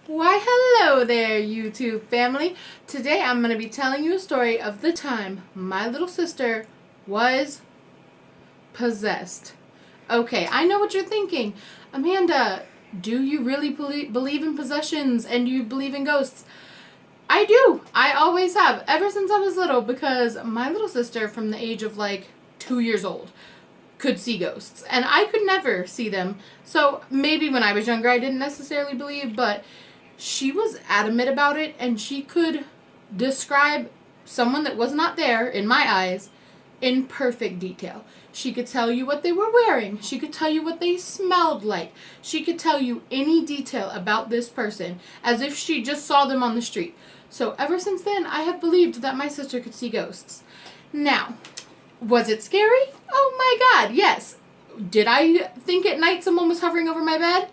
Why, hello there, YouTube family. Today I'm going to be telling you a story of the time my little sister was possessed. Okay, I know what you're thinking. Amanda, do you really believe in possessions and do you believe in ghosts? I do. I always have, ever since I was little, because my little sister, from the age of like 2 years old, could see ghosts. And I could never see them. So maybe when I was younger I didn't necessarily believe, but she was adamant about it, and she could describe someone that was not there, in my eyes, in perfect detail. She could tell you what they were wearing. She could tell you what they smelled like. She could tell you any detail about this person, as if she just saw them on the street. So ever since then, I have believed that my sister could see ghosts. Now, was it scary? Oh my God, yes. Did I think at night someone was hovering over my bed?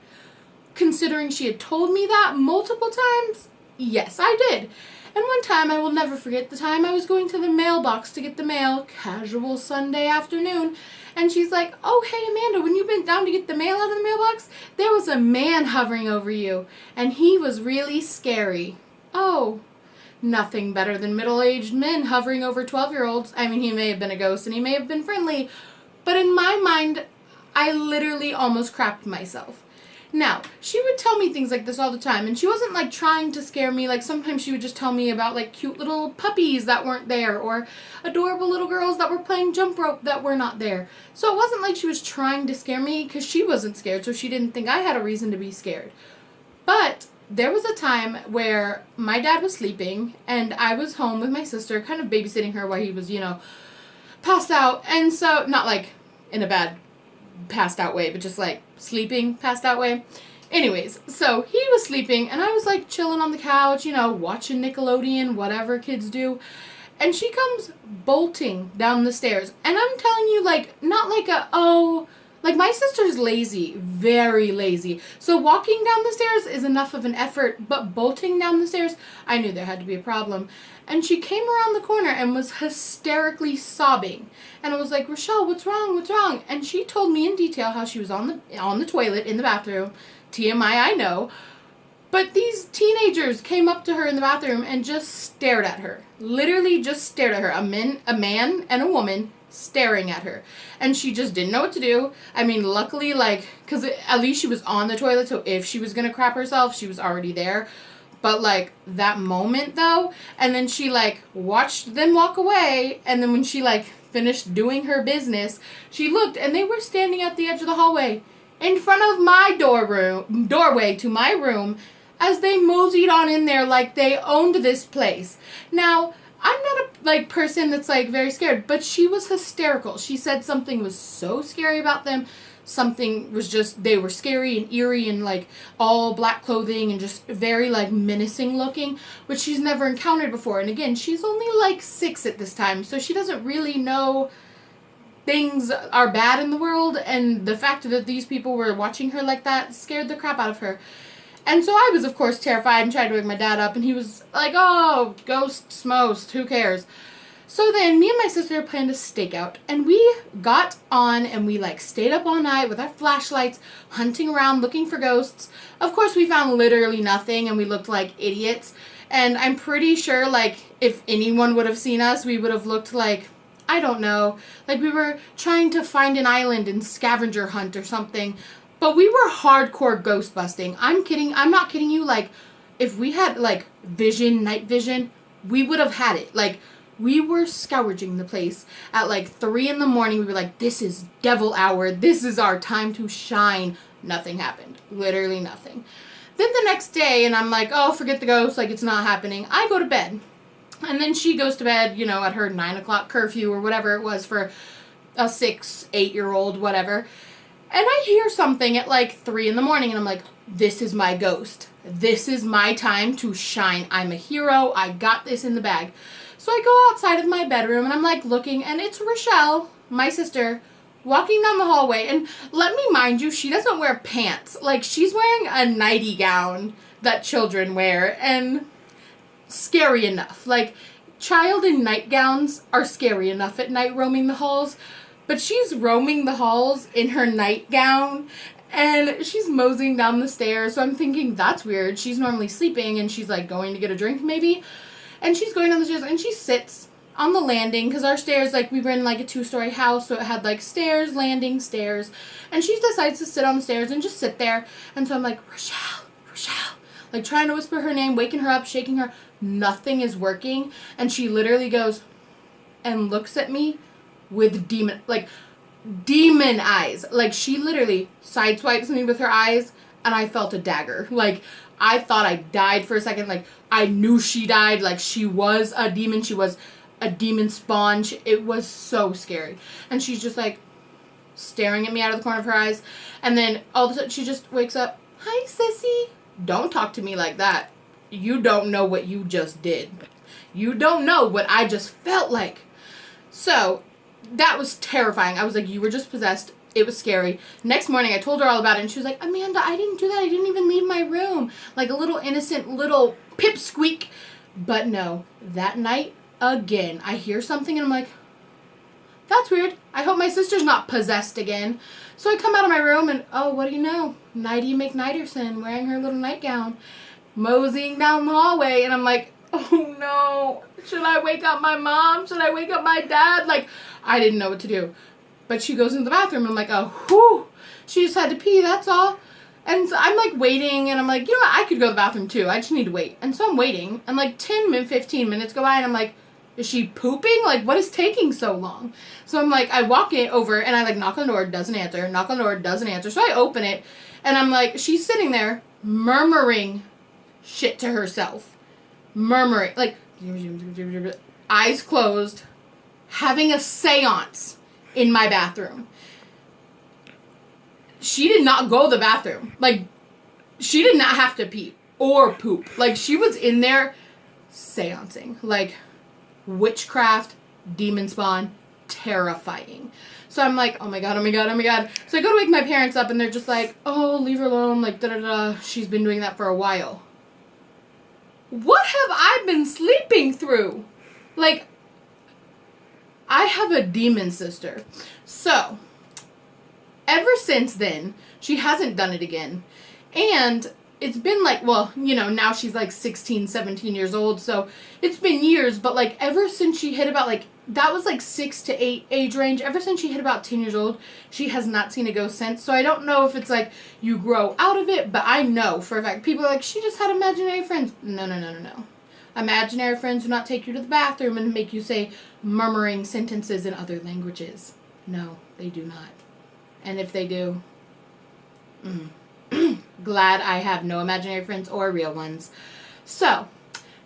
Considering she had told me that multiple times, yes, I did. And one time, I will never forget the time I was going to the mailbox to get the mail, casual Sunday afternoon, and she's like, "Oh, hey, Amanda, when you bent down to get the mail out of the mailbox, there was a man hovering over you, and he was really scary." Oh, nothing better than middle-aged men hovering over 12-year-olds. I mean, he may have been a ghost, and he may have been friendly, but in my mind, I literally almost crapped myself. Now, she would tell me things like this all the time, and she wasn't like trying to scare me. Like sometimes she would just tell me about like cute little puppies that weren't there, or adorable little girls that were playing jump rope that were not there. So it wasn't like she was trying to scare me, because she wasn't scared, so she didn't think I had a reason to be scared. But there was a time where my dad was sleeping, and I was home with my sister, kind of babysitting her while he was, passed out. And so, not like in a bad passed out way, but just like sleeping passed out way. Anyways, so he was sleeping, and I was like chilling on the couch, watching Nickelodeon, whatever kids do. And she comes bolting down the stairs. And I'm telling you, like, not like like my sister's lazy, very lazy. So walking down the stairs is enough of an effort, but bolting down the stairs, I knew there had to be a problem. And she came around the corner and was hysterically sobbing. And I was like, "Rochelle, what's wrong? What's wrong?" And she told me in detail how she was on the toilet in the bathroom. TMI, I know. But these teenagers came up to her in the bathroom and just stared at her. Literally just stared at her. A man and a woman staring at her. And she just didn't know what to do. I mean, luckily, because at least she was on the toilet, so if she was going to crap herself, she was already there. But, that moment, though, and then she, watched them walk away, and then when she, finished doing her business, she looked, and they were standing at the edge of the hallway in front of my doorway to my room, as they moseyed on in there like they owned this place. Now, I'm not a person that's very scared, but she was hysterical. She said something was so scary about them. Something was just, they were scary and eerie and all black clothing and just very menacing looking, which she's never encountered before. And again, she's only 6 at this time, so she doesn't really know things are bad in the world, and the fact that these people were watching her like that scared the crap out of her. And so I was, of course, terrified and tried to wake my dad up, and he was like, "Oh, ghosts most, who cares?" So then me and my sister planned a stakeout, and we got on and we stayed up all night with our flashlights, hunting around, looking for ghosts. Of course, we found literally nothing, and we looked like idiots. And I'm pretty sure, if anyone would have seen us, we would have looked I don't know, we were trying to find an island and scavenger hunt or something. But we were hardcore ghost busting. I'm not kidding you. If we had, night vision, we would have had it. We were scourging the place at 3 in the morning. We were like, "This is devil hour. This is our time to shine." Nothing happened. Literally nothing. Then the next day, and I'm like, "Oh, forget the ghost. It's not happening." I go to bed. And then she goes to bed, at her 9 o'clock curfew or whatever it was for a 6, 8-year-old, whatever. And I hear something at 3 in the morning, and I'm like, "This is my ghost. This is my time to shine. I'm a hero. I got this in the bag." So I go outside of my bedroom, and I'm looking, and it's Rochelle, my sister, walking down the hallway. And let me mind you, she doesn't wear pants. She's wearing a nightie gown that children wear, and scary enough. Child in nightgowns are scary enough at night roaming the halls. But she's roaming the halls in her nightgown, And she's moseying down the stairs, so I'm thinking, that's weird. She's normally sleeping, and she's, like, going to get a drink, maybe. And she's going down the stairs, and she sits on the landing, because our stairs, like, we were in, like, a 2-story house, so it had, like, stairs, landing, stairs. And she decides to sit on the stairs and just sit there. And so I'm like, Rochelle, Rochelle. Like, trying to whisper her name, waking her up, shaking her. Nothing is working. And she literally goes and looks at me with demon eyes. Like, she literally sideswipes me with her eyes, and I felt a dagger. Like, I thought I died for a second. Like, I knew she died. Like, she was a demon. She was a demon spawn. It was so scary. And she's just, like, staring at me out of the corner of her eyes. And then all of a sudden, she just wakes up. Hi, sissy. Don't talk to me like that. You don't know what you just did. You don't know what I just felt like. So, that was terrifying. I was like, you were just possessed. It was scary. Next morning, I told her all about it, and she was like, Amanda, I didn't do that. I didn't even leave my room. Like a little innocent little pipsqueak. But no, that night, again, I hear something, and I'm like, that's weird. I hope my sister's not possessed again. So I come out of my room, and oh, what do you know? Nighty McNighterson wearing her little nightgown, moseying down the hallway, and I'm like, oh no, should I wake up my mom? Should I wake up my dad? Like, I didn't know what to do. But she goes into the bathroom, and I'm like, oh, whew, she just had to pee, that's all. And so I'm, like, waiting, and I'm like, you know what, I could go to the bathroom, too. I just need to wait. And so I'm waiting, and, like, 15 minutes go by, and I'm like, is she pooping? Like, what is taking so long? So I'm like, I walk it over, and I, like, knock on the door, doesn't answer, knock on the door, doesn't answer. So I open it, and I'm like, she's sitting there murmuring shit to herself. Murmuring, like, eyes closed, having a seance in my bathroom. She did not go to the bathroom. Like, she did not have to pee or poop. Like, she was in there seancing. Like, witchcraft, demon spawn, terrifying. So I'm like, oh my god, oh my god, oh my god. So I go to wake my parents up, and they're just like, oh, leave her alone, like, da-da-da. She's been doing that for a while. What have I been sleeping through? Like, I have a demon sister. So, ever since then, she hasn't done it again. And it's been like, well, you know, now she's like 16, 17 years old. So, it's been years. But, like, ever since she hit about, like, that was like 6 to 8 age range. Ever since she hit about 10 years old, she has not seen a ghost since. So, I don't know if it's like you grow out of it. But I know for a fact, people are like, she just had imaginary friends. No, no, no, no, no. Imaginary friends do not take you to the bathroom and make you say murmuring sentences in other languages. No, they do not. And if they do, glad I have no imaginary friends or real ones. So,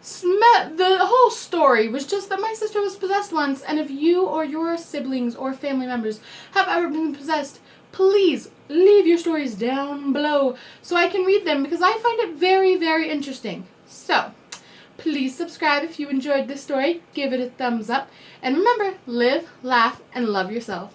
the whole story was just that my sister was possessed once, and if you or your siblings or family members have ever been possessed, please leave your stories down below so I can read them, because I find it very, very interesting. So, please subscribe if you enjoyed this story, give it a thumbs up, and remember, live, laugh, and love yourself.